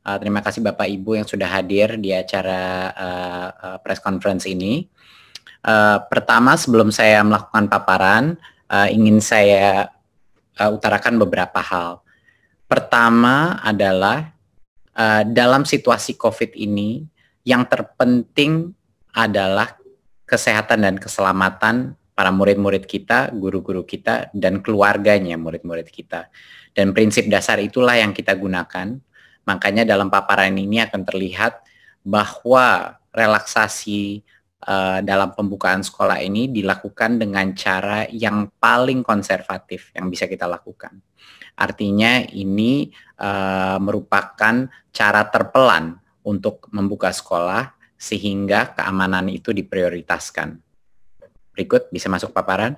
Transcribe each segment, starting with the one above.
Terima kasih Bapak Ibu yang sudah hadir di acara press conference ini. Pertama, sebelum saya melakukan paparan, ingin saya utarakan beberapa hal. Pertama adalah dalam situasi COVID ini, yang terpenting adalah kesehatan dan keselamatan para murid-murid kita, guru-guru kita, dan keluarganya murid-murid kita. Dan prinsip dasar itulah yang kita gunakan. Makanya dalam paparan ini akan terlihat bahwa relaksasi dalam pembukaan sekolah ini dilakukan dengan cara yang paling konservatif yang bisa kita lakukan. Artinya ini merupakan cara terpelan untuk membuka sekolah sehingga keamanan itu diprioritaskan. Berikut bisa masuk paparan.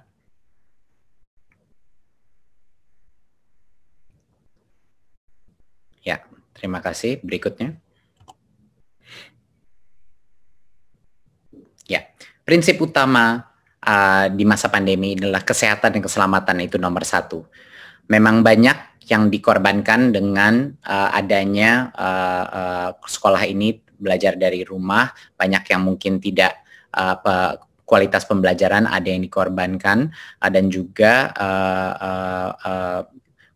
Ya, terima kasih. Berikutnya. Ya, prinsip utama di masa pandemi adalah kesehatan dan keselamatan itu nomor satu. Memang banyak yang dikorbankan dengan adanya sekolah ini belajar dari rumah, banyak yang mungkin tidak kualitas pembelajaran ada yang dikorbankan, dan juga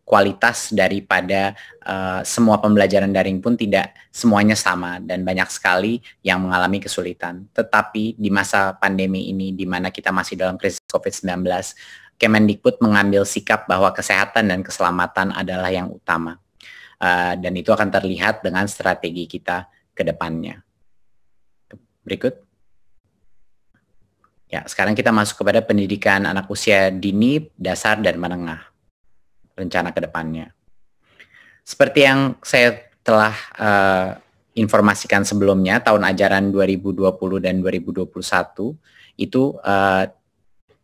kualitas daripada semua pembelajaran daring pun tidak semuanya sama dan banyak sekali yang mengalami kesulitan. Tetapi di masa pandemi ini, di mana kita masih dalam krisis COVID-19, Kemendikbud mengambil sikap bahwa kesehatan dan keselamatan adalah yang utama. Dan itu akan terlihat dengan strategi kita ke depannya. Berikut. Ya, sekarang kita masuk kepada pendidikan anak usia dini, dasar, dan menengah. Rencana ke depannya. Seperti yang saya telah informasikan sebelumnya, tahun ajaran 2020 dan 2021 itu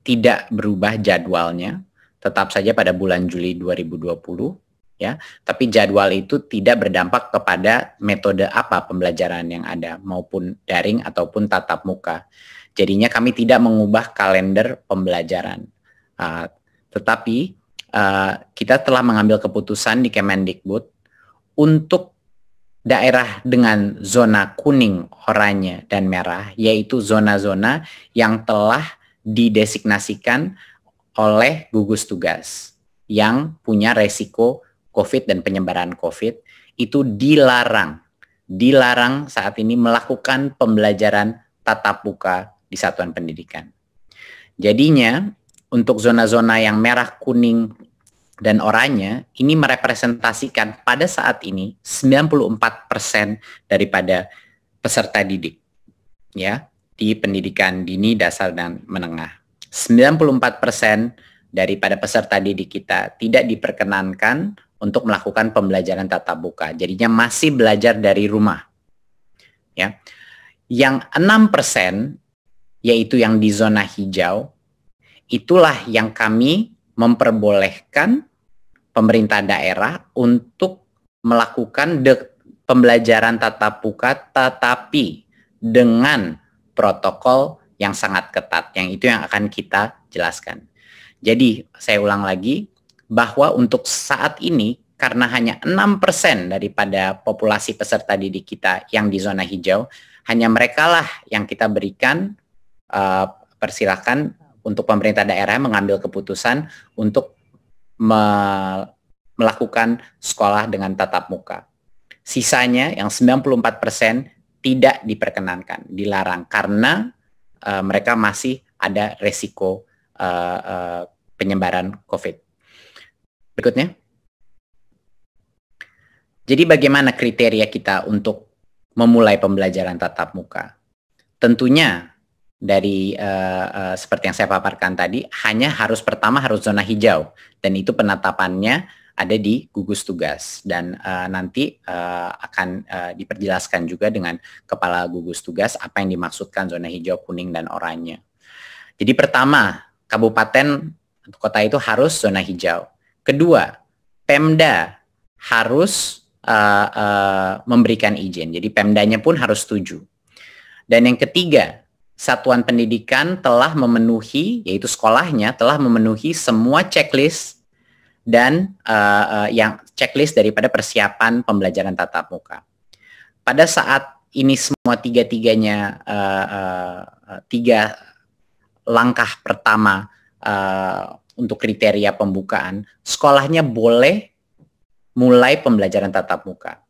tidak berubah jadwalnya, tetap saja pada bulan Juli 2020, ya. Tapi jadwal itu tidak berdampak kepada metode apa pembelajaran yang ada, maupun daring ataupun tatap muka. Jadinya kami tidak mengubah kalender pembelajaran. Tetapi kita telah mengambil keputusan di Kemendikbud untuk daerah dengan zona kuning, oranye, dan merah, yaitu zona-zona yang telah didesignasikan oleh gugus tugas yang punya resiko COVID dan penyebaran COVID, itu dilarang saat ini melakukan pembelajaran tatap muka di satuan pendidikan. Jadinya untuk zona-zona yang merah, kuning, dan oranye ini merepresentasikan pada saat ini 94% daripada peserta didik, ya, di pendidikan dini, dasar, dan menengah. 94% daripada peserta didik kita tidak diperkenankan untuk melakukan pembelajaran tatap muka. Jadinya masih belajar dari rumah. Ya. Yang 6%, yaitu yang di zona hijau, itulah yang kami memperbolehkan pemerintah daerah untuk melakukan pembelajaran tatap muka, tetapi dengan protokol yang sangat ketat, yang itu yang akan kita jelaskan. Jadi, saya ulang lagi, bahwa untuk saat ini, karena hanya 6% daripada populasi peserta didik kita yang di zona hijau, hanya mereka lah yang kita berikan persilakan untuk pemerintah daerah mengambil keputusan untuk melakukan sekolah dengan tatap muka. Sisanya yang 94% tidak diperkenankan, dilarang karena mereka masih ada resiko penyebaran COVID. Berikutnya. Jadi bagaimana kriteria kita untuk memulai pembelajaran tatap muka? Tentunya dari seperti yang saya paparkan tadi, pertama harus zona hijau, dan itu penetapannya ada di gugus tugas, dan nanti akan diperjelaskan juga dengan kepala gugus tugas apa yang dimaksudkan zona hijau, kuning, dan oranye. Jadi pertama, kabupaten atau kota itu harus zona hijau. Kedua, Pemda harus memberikan izin, jadi Pemdanya pun harus setuju. Dan yang ketiga, satuan pendidikan telah memenuhi, yaitu sekolahnya telah memenuhi semua checklist dan yang checklist daripada persiapan pembelajaran tatap muka. pada saat ini semua tiga-tiganya tiga langkah pertama untuk kriteria pembukaan, sekolahnya boleh mulai pembelajaran tatap muka.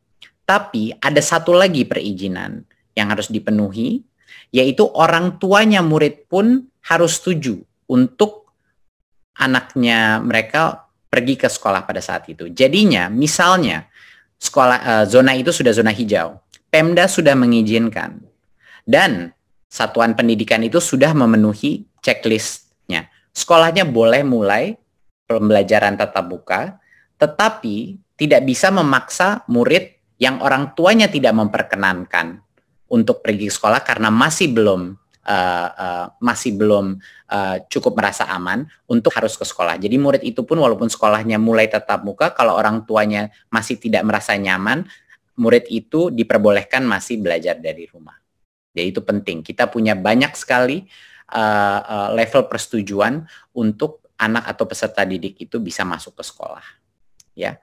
Tapi ada satu lagi perizinan yang harus dipenuhi, yaitu orang tuanya murid pun harus setuju untuk anaknya mereka pergi ke sekolah pada saat itu. Jadinya, misalnya sekolah zona itu sudah zona hijau, Pemda sudah mengizinkan, dan satuan pendidikan itu sudah memenuhi checklistnya. Sekolahnya boleh mulai pembelajaran tatap muka, tetapi tidak bisa memaksa murid yang orang tuanya tidak memperkenankan untuk pergi ke sekolah karena masih belum cukup merasa aman untuk harus ke sekolah. Jadi murid itu pun walaupun sekolahnya mulai tatap muka, kalau orang tuanya masih tidak merasa nyaman, murid itu diperbolehkan masih belajar dari rumah. Jadi itu penting. Kita punya banyak sekali level persetujuan untuk anak atau peserta didik itu bisa masuk ke sekolah. Ya,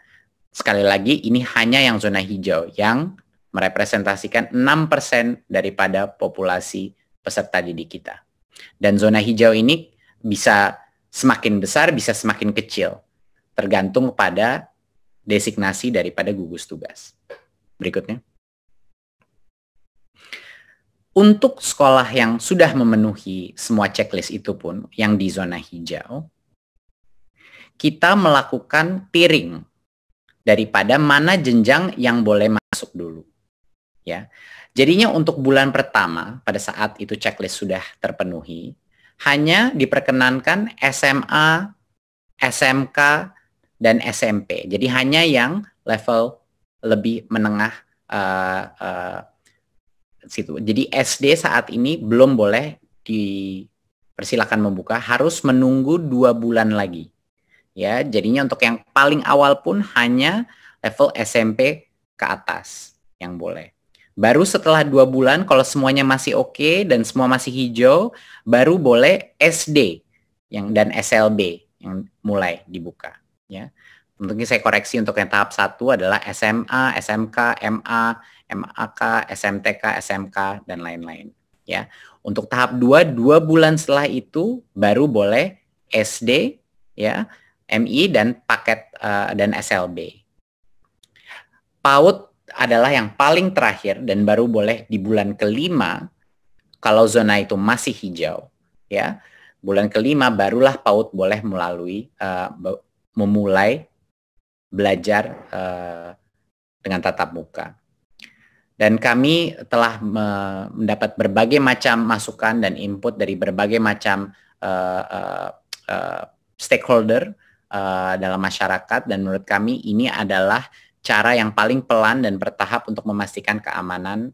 sekali lagi ini hanya yang zona hijau yang merepresentasikan 6% daripada populasi peserta didik kita. Dan zona hijau ini bisa semakin besar, bisa semakin kecil, tergantung pada designasi daripada gugus tugas. Berikutnya. Untuk sekolah yang sudah memenuhi semua checklist itu pun, yang di zona hijau, kita melakukan tiering daripada mana jenjang yang boleh masuk dulu. Ya. Jadinya untuk bulan pertama, pada saat itu checklist sudah terpenuhi, hanya diperkenankan SMA, SMK, dan SMP. Jadi hanya yang level lebih menengah situ. Jadi SD saat ini belum boleh dipersilakan membuka, harus menunggu 2 bulan lagi. Ya, jadinya untuk yang paling awal pun hanya level SMP ke atas yang boleh. Baru setelah 2 bulan, kalau semuanya masih oke dan semua masih hijau, baru boleh SD dan SLB yang mulai dibuka. Ya. Tentunya saya koreksi untuk yang tahap 1 adalah SMA, SMK, MA, MAK, SMTK, SMK, dan lain-lain. Ya. Untuk tahap 2, 2 bulan setelah itu baru boleh SD, ya, MI, dan paket dan SLB. PAUD adalah yang paling terakhir dan baru boleh di bulan ke-5 kalau zona itu masih hijau. Ya. Bulan ke-5 barulah PAUD boleh memulai belajar dengan tatap muka. Dan kami telah mendapat berbagai macam masukan dan input dari berbagai macam stakeholder dalam masyarakat, dan menurut kami ini adalah cara yang paling pelan dan bertahap untuk memastikan keamanan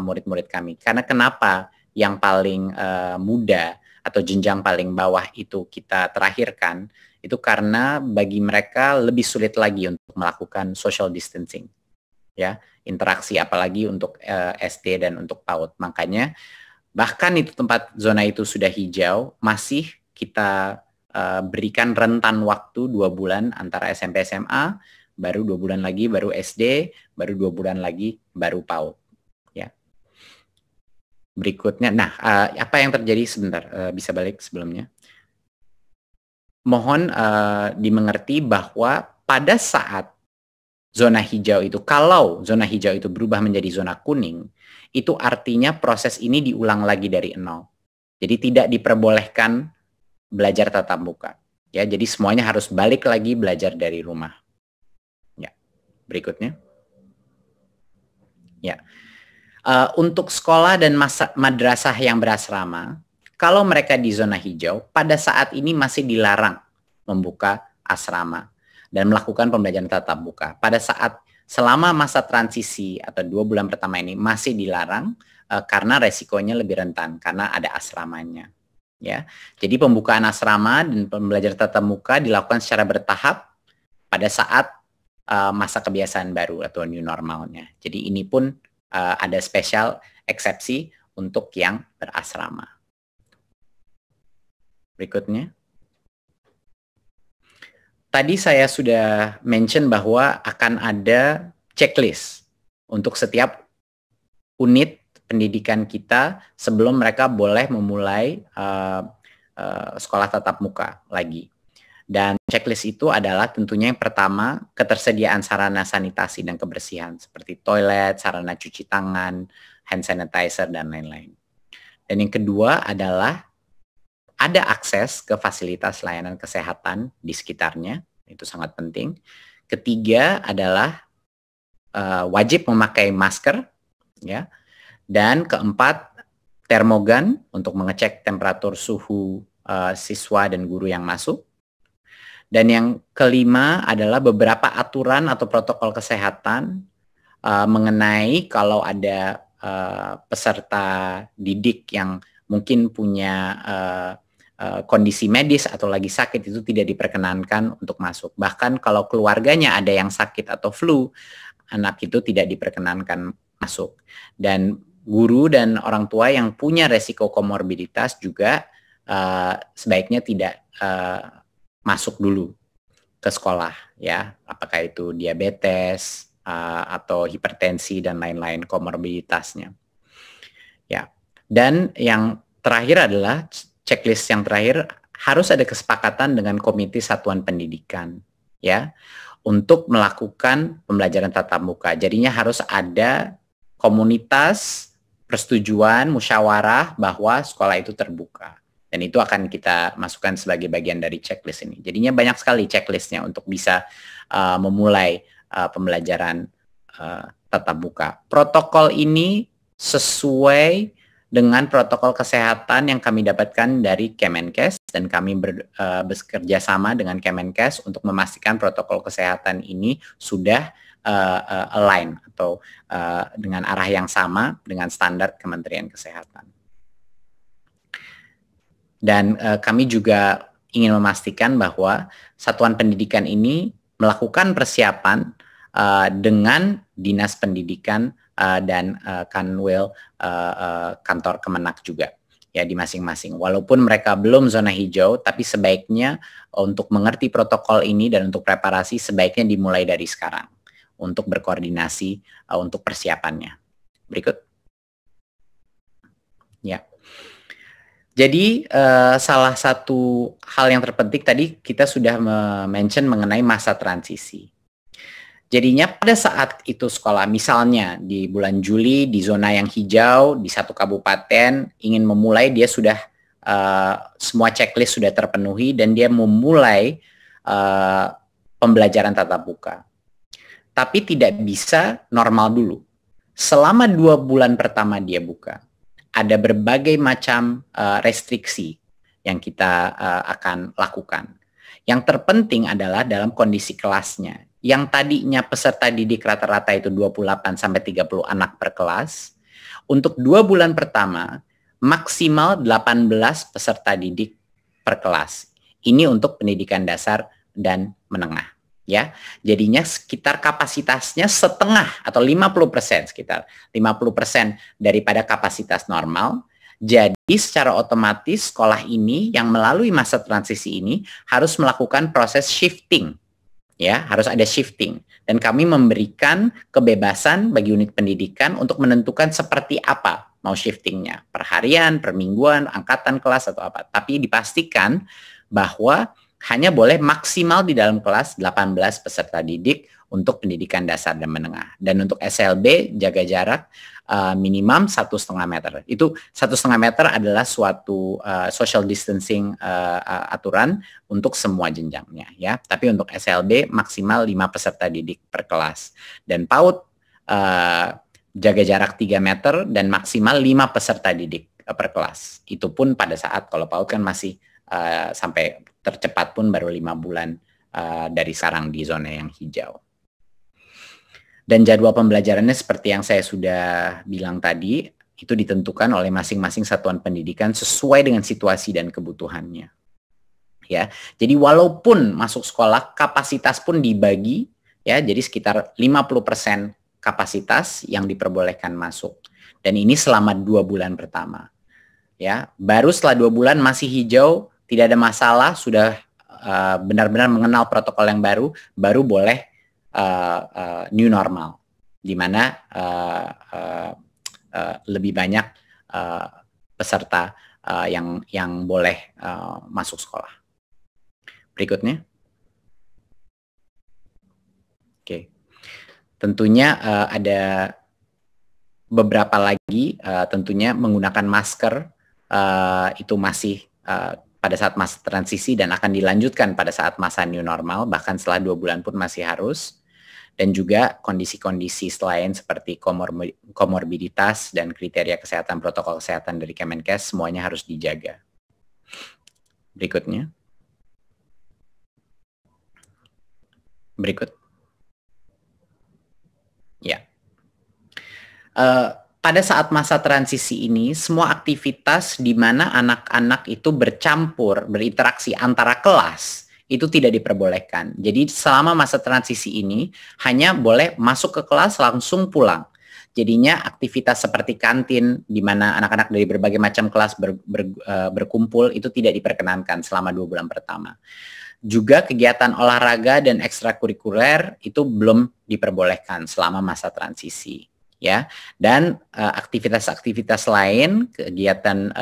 murid-murid kami. Karena kenapa yang paling muda atau jenjang paling bawah itu kita terakhirkan, itu karena bagi mereka lebih sulit lagi untuk melakukan social distancing, ya, interaksi, apalagi untuk SD dan untuk PAUD. Makanya bahkan itu tempat zona itu sudah hijau, masih kita berikan rentan waktu 2 bulan antara SMP SMA, baru 2 bulan lagi baru SD, baru 2 bulan lagi baru PAUD. Ya. Berikutnya, nah apa yang terjadi sebentar, bisa balik sebelumnya. Mohon dimengerti bahwa pada saat zona hijau itu, kalau zona hijau itu berubah menjadi zona kuning, itu artinya proses ini diulang lagi dari nol. Jadi tidak diperbolehkan belajar tatap muka. Ya, jadi semuanya harus balik lagi belajar dari rumah. Ya, berikutnya. Ya, untuk sekolah dan madrasah yang berasrama, kalau mereka di zona hijau, pada saat ini masih dilarang membuka asrama dan melakukan pembelajaran tatap muka. Pada saat selama masa transisi atau 2 bulan pertama ini masih dilarang karena resikonya lebih rentan karena ada asramanya. Ya, jadi pembukaan asrama dan pembelajaran tatap muka dilakukan secara bertahap pada saat masa kebiasaan baru atau new normalnya. Jadi ini pun ada spesial eksepsi untuk yang berasrama. Berikutnya. Tadi saya sudah mention bahwa akan ada checklist untuk setiap unit pendidikan kita sebelum mereka boleh memulai sekolah tatap muka lagi. Dan checklist itu adalah tentunya yang pertama, ketersediaan sarana sanitasi dan kebersihan seperti toilet, sarana cuci tangan, hand sanitizer, dan lain-lain. Dan yang kedua adalah ada akses ke fasilitas layanan kesehatan di sekitarnya, itu sangat penting. Ketiga adalah wajib memakai masker, ya. Dan keempat, termogan untuk mengecek temperatur suhu siswa dan guru yang masuk. Dan yang kelima adalah beberapa aturan atau protokol kesehatan mengenai kalau ada peserta didik yang mungkin punya kondisi medis atau lagi sakit, itu tidak diperkenankan untuk masuk. Bahkan kalau keluarganya ada yang sakit atau flu, anak itu tidak diperkenankan masuk. Dan guru dan orang tua yang punya resiko komorbiditas juga sebaiknya tidak masuk dulu ke sekolah, ya, apakah itu diabetes atau hipertensi dan lain-lain komorbiditasnya, ya. Dan yang terakhir adalah checklist yang terakhir, harus ada kesepakatan dengan komite satuan pendidikan, ya, untuk melakukan pembelajaran tatap muka. Jadinya harus ada komunitas persetujuan musyawarah bahwa sekolah itu terbuka. Dan itu akan kita masukkan sebagai bagian dari checklist ini. Jadinya banyak sekali checklistnya untuk bisa memulai pembelajaran tatap muka. Protokol ini sesuai dengan protokol kesehatan yang kami dapatkan dari Kemenkes, dan kami bekerja sama dengan Kemenkes untuk memastikan protokol kesehatan ini sudah align atau dengan arah yang sama dengan standar Kementerian Kesehatan. Dan kami juga ingin memastikan bahwa satuan pendidikan ini melakukan persiapan dengan Dinas Pendidikan dan Kanwil kantor Kemenak juga, ya, di masing-masing. Walaupun mereka belum zona hijau, tapi sebaiknya untuk mengerti protokol ini dan untuk preparasi sebaiknya dimulai dari sekarang untuk berkoordinasi untuk persiapannya. Berikut. Ya. Jadi salah satu hal yang terpenting tadi kita sudah mention mengenai masa transisi. Jadinya pada saat itu sekolah, misalnya di bulan Juli di zona yang hijau di satu kabupaten ingin memulai, dia sudah semua checklist sudah terpenuhi dan dia memulai pembelajaran tatap muka. Tapi tidak bisa normal dulu. Selama 2 bulan pertama dia buka, ada berbagai macam restriksi yang kita akan lakukan. Yang terpenting adalah dalam kondisi kelasnya. Yang tadinya peserta didik rata-rata itu 28-30 anak per kelas, untuk 2 bulan pertama maksimal 18 peserta didik per kelas. Ini untuk pendidikan dasar dan menengah. Ya, jadinya sekitar kapasitasnya setengah atau 50%, sekitar 50% daripada kapasitas normal. Jadi secara otomatis sekolah ini yang melalui masa transisi ini harus melakukan proses shifting. Ya, harus ada shifting. Dan kami memberikan kebebasan bagi unit pendidikan untuk menentukan seperti apa mau shiftingnya, per harian, per mingguan, angkatan kelas atau apa. Tapi dipastikan bahwa hanya boleh maksimal di dalam kelas 18 peserta didik untuk pendidikan dasar dan menengah. Dan untuk SLB jaga jarak minimum 1,5 meter. Itu 1,5 meter adalah suatu social distancing aturan untuk semua jenjangnya, ya. Tapi untuk SLB maksimal 5 peserta didik per kelas. Dan PAUD jaga jarak 3 meter dan maksimal 5 peserta didik per kelas. Itu pun pada saat kalau PAUD kan masih sampai tercepat pun baru 5 bulan dari sekarang di zona yang hijau. Dan jadwal pembelajarannya seperti yang saya sudah bilang tadi, itu ditentukan oleh masing-masing satuan pendidikan sesuai dengan situasi dan kebutuhannya. Ya, jadi walaupun masuk sekolah kapasitas pun dibagi, ya, jadi sekitar 50% kapasitas yang diperbolehkan masuk. Dan ini selama 2 bulan pertama. Ya, baru setelah 2 bulan masih hijau, tidak ada masalah, sudah benar-benar mengenal protokol yang baru boleh new normal, di mana lebih banyak peserta yang boleh masuk sekolah. Berikutnya. Oke. Tentunya ada beberapa lagi, tentunya menggunakan masker itu masih pada saat masa transisi dan akan dilanjutkan pada saat masa new normal, bahkan setelah 2 bulan pun masih harus. Dan juga kondisi-kondisi selain seperti komorbiditas dan kriteria kesehatan, protokol kesehatan dari Kemenkes semuanya harus dijaga. Berikutnya. Berikut. Ya. Pada saat masa transisi ini, semua aktivitas di mana anak-anak itu bercampur, berinteraksi antara kelas, itu tidak diperbolehkan. Jadi selama masa transisi ini, hanya boleh masuk ke kelas langsung pulang. Jadinya aktivitas seperti kantin, di mana anak-anak dari berbagai macam kelas berkumpul, itu tidak diperkenankan selama 2 bulan pertama. Juga kegiatan olahraga dan ekstrakurikuler itu belum diperbolehkan selama masa transisi. Ya, dan aktivitas-aktivitas lain, kegiatan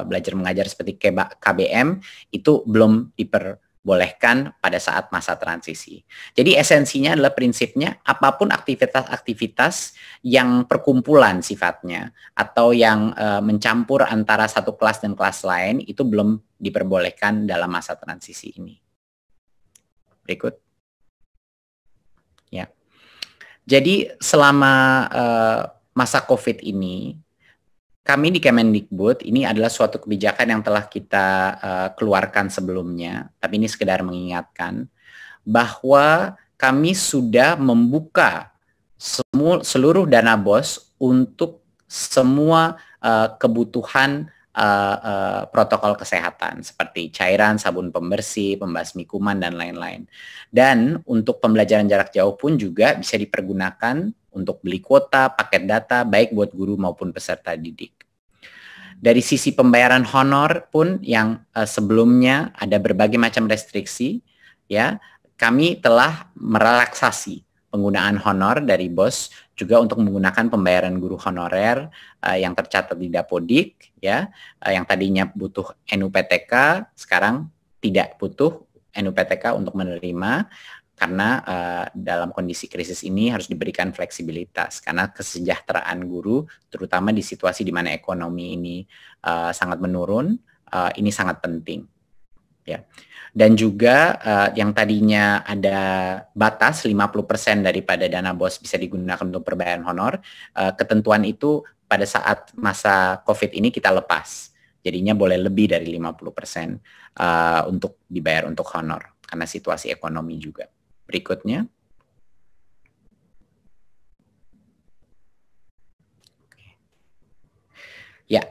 belajar mengajar seperti KBM itu belum diperbolehkan pada saat masa transisi. Jadi esensinya adalah prinsipnya apapun aktivitas-aktivitas yang perkumpulan sifatnya atau yang mencampur antara satu kelas dan kelas lain itu belum diperbolehkan dalam masa transisi ini. Berikut. Ya. Jadi selama masa COVID ini, kami di Kemendikbud, ini adalah suatu kebijakan yang telah kita keluarkan sebelumnya, tapi ini sekedar mengingatkan, bahwa kami sudah membuka seluruh dana BOS untuk semua kebutuhan protokol kesehatan seperti cairan, sabun pembersih, pembasmi kuman, dan lain-lain. Dan untuk pembelajaran jarak jauh pun juga bisa dipergunakan untuk beli kuota, paket data, baik buat guru maupun peserta didik. Dari sisi pembayaran honor pun yang sebelumnya ada berbagai macam restriksi, ya, kami telah merelaksasi penggunaan honor dari BOS juga untuk menggunakan pembayaran guru honorer yang tercatat di Dapodik, ya, yang tadinya butuh NUPTK, sekarang tidak butuh NUPTK untuk menerima karena dalam kondisi krisis ini harus diberikan fleksibilitas karena kesejahteraan guru, terutama di situasi di mana ekonomi ini sangat menurun, ini sangat penting, ya. Dan juga yang tadinya ada batas 50% daripada dana BOS bisa digunakan untuk pembayaran honor, ketentuan itu pada saat masa COVID ini kita lepas. Jadinya boleh lebih dari 50% untuk dibayar untuk honor, karena situasi ekonomi juga. Berikutnya. Ya.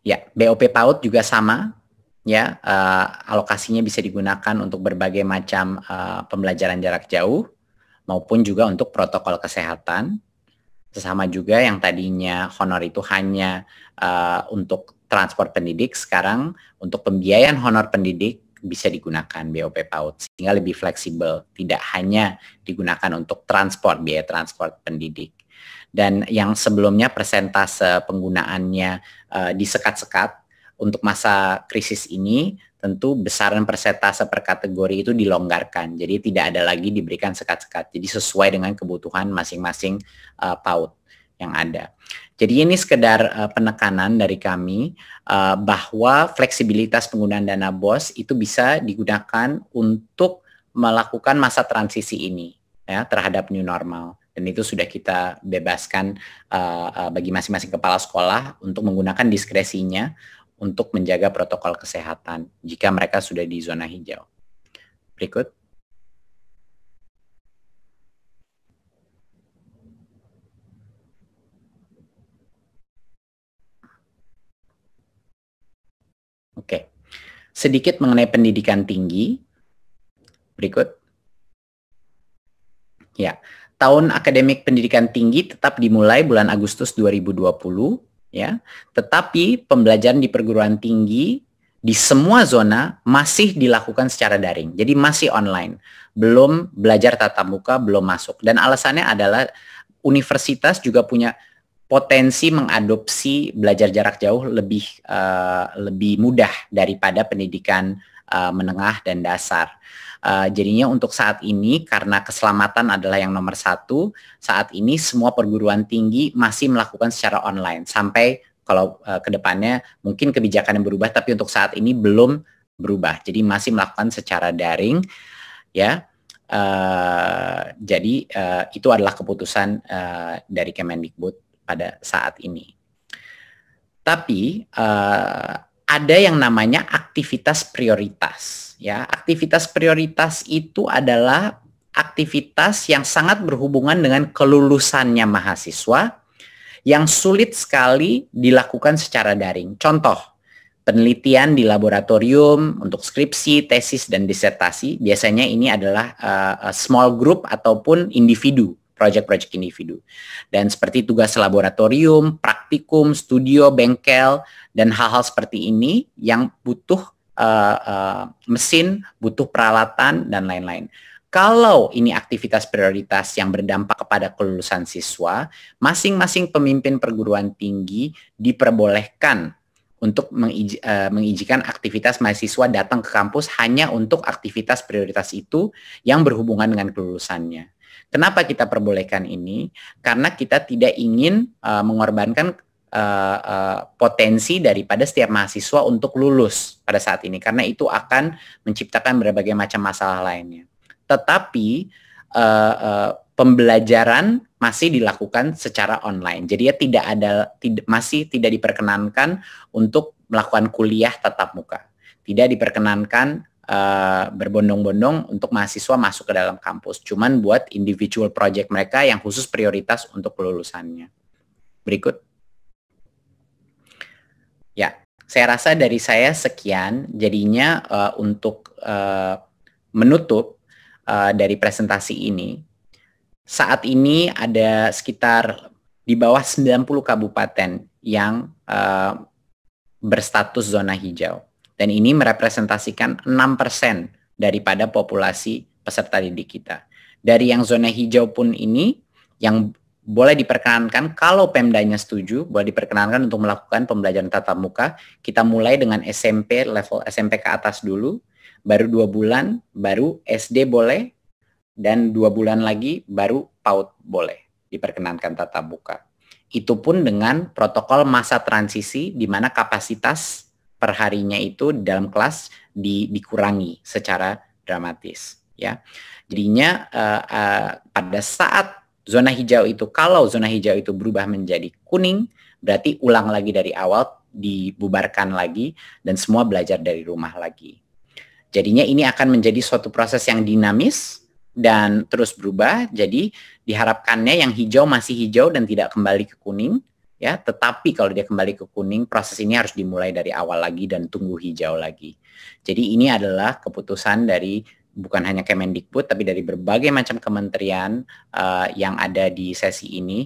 Ya, BOP PAUD juga sama. Ya, alokasinya bisa digunakan untuk berbagai macam pembelajaran jarak jauh maupun juga untuk protokol kesehatan. Sesama juga yang tadinya honor itu hanya untuk transport pendidik, sekarang untuk pembiayaan honor pendidik bisa digunakan BOP PAUD sehingga lebih fleksibel, tidak hanya digunakan untuk transport, biaya transport pendidik. Dan yang sebelumnya persentase penggunaannya disekat-sekat, untuk masa krisis ini tentu besaran persentase per kategori itu dilonggarkan. Jadi tidak ada lagi diberikan sekat-sekat. Jadi sesuai dengan kebutuhan masing-masing PAUD yang ada. Jadi ini sekedar penekanan dari kami bahwa fleksibilitas penggunaan dana BOS itu bisa digunakan untuk melakukan masa transisi ini, ya, terhadap new normal. Dan itu sudah kita bebaskan bagi masing-masing kepala sekolah untuk menggunakan diskresinya untuk menjaga protokol kesehatan jika mereka sudah di zona hijau. Berikut. Oke. Sedikit mengenai pendidikan tinggi. Berikut. Ya, tahun akademik pendidikan tinggi tetap dimulai bulan Agustus 2020. Ya, tetapi pembelajaran di perguruan tinggi di semua zona masih dilakukan secara daring, jadi masih online, belum belajar tatap muka, belum masuk. Dan alasannya adalah universitas juga punya potensi mengadopsi belajar jarak jauh lebih mudah daripada pendidikan menengah dan dasar. Jadinya untuk saat ini, karena keselamatan adalah yang nomor satu, saat ini semua perguruan tinggi masih melakukan secara online. Sampai kalau ke depannya mungkin kebijakan yang berubah, tapi untuk saat ini belum berubah. Jadi masih melakukan secara daring, ya. Jadi itu adalah keputusan dari Kemendikbud pada saat ini. Tapi ada yang namanya aktivitas prioritas. Ya, aktivitas prioritas itu adalah aktivitas yang sangat berhubungan dengan kelulusannya mahasiswa yang sulit sekali dilakukan secara daring. Contoh, penelitian di laboratorium untuk skripsi, tesis, dan disertasi. Biasanya ini adalah small group ataupun individu, project-project individu. Dan seperti tugas laboratorium, praktikum, studio, bengkel, dan hal-hal seperti ini yang butuh mesin, butuh peralatan, dan lain-lain. Kalau ini aktivitas prioritas yang berdampak kepada kelulusan siswa, masing-masing pemimpin perguruan tinggi diperbolehkan untuk mengizinkan aktivitas mahasiswa datang ke kampus hanya untuk aktivitas prioritas itu yang berhubungan dengan kelulusannya. Kenapa kita perbolehkan ini? Karena kita tidak ingin mengorbankan potensi daripada setiap mahasiswa untuk lulus pada saat ini, karena itu akan menciptakan berbagai macam masalah lainnya. Tetapi pembelajaran masih dilakukan secara online, jadi masih tidak diperkenankan untuk melakukan kuliah tatap muka, tidak diperkenankan berbondong-bondong untuk mahasiswa masuk ke dalam kampus, cuman buat individual project mereka yang khusus prioritas untuk kelulusannya. Berikut. Ya, saya rasa dari saya sekian. Jadinya untuk menutup dari presentasi ini, saat ini ada sekitar di bawah 90 kabupaten yang berstatus zona hijau. Dan ini merepresentasikan 6% daripada populasi peserta didik kita. Dari yang zona hijau pun ini, yang boleh diperkenankan, kalau Pemdanya setuju, boleh diperkenankan untuk melakukan pembelajaran tatap muka. Kita mulai dengan SMP, level SMP ke atas dulu, baru 2 bulan, baru SD boleh, dan 2 bulan lagi baru PAUD boleh diperkenankan tatap muka. Itu pun dengan protokol masa transisi, di mana kapasitas perharinya itu dalam kelas dikurangi secara dramatis. Ya, jadinya pada saat zona hijau itu, kalau zona hijau itu berubah menjadi kuning, berarti ulang lagi dari awal, dibubarkan lagi, dan semua belajar dari rumah lagi. Jadinya ini akan menjadi suatu proses yang dinamis dan terus berubah. Jadi diharapkannya yang hijau masih hijau dan tidak kembali ke kuning, ya. Tetapi kalau dia kembali ke kuning, proses ini harus dimulai dari awal lagi dan tunggu hijau lagi. Jadi ini adalah keputusan dari bukan hanya Kemendikbud, tapi dari berbagai macam kementerian yang ada di sesi ini.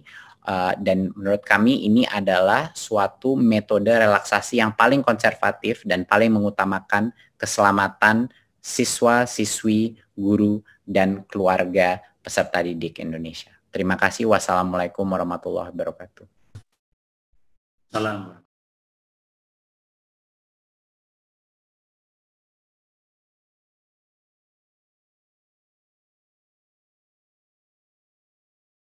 Dan menurut kami ini adalah suatu metode relaksasi yang paling konservatif dan paling mengutamakan keselamatan siswa, siswi, guru, dan keluarga peserta didik Indonesia. Terima kasih. Wassalamualaikum warahmatullahi wabarakatuh. Salam.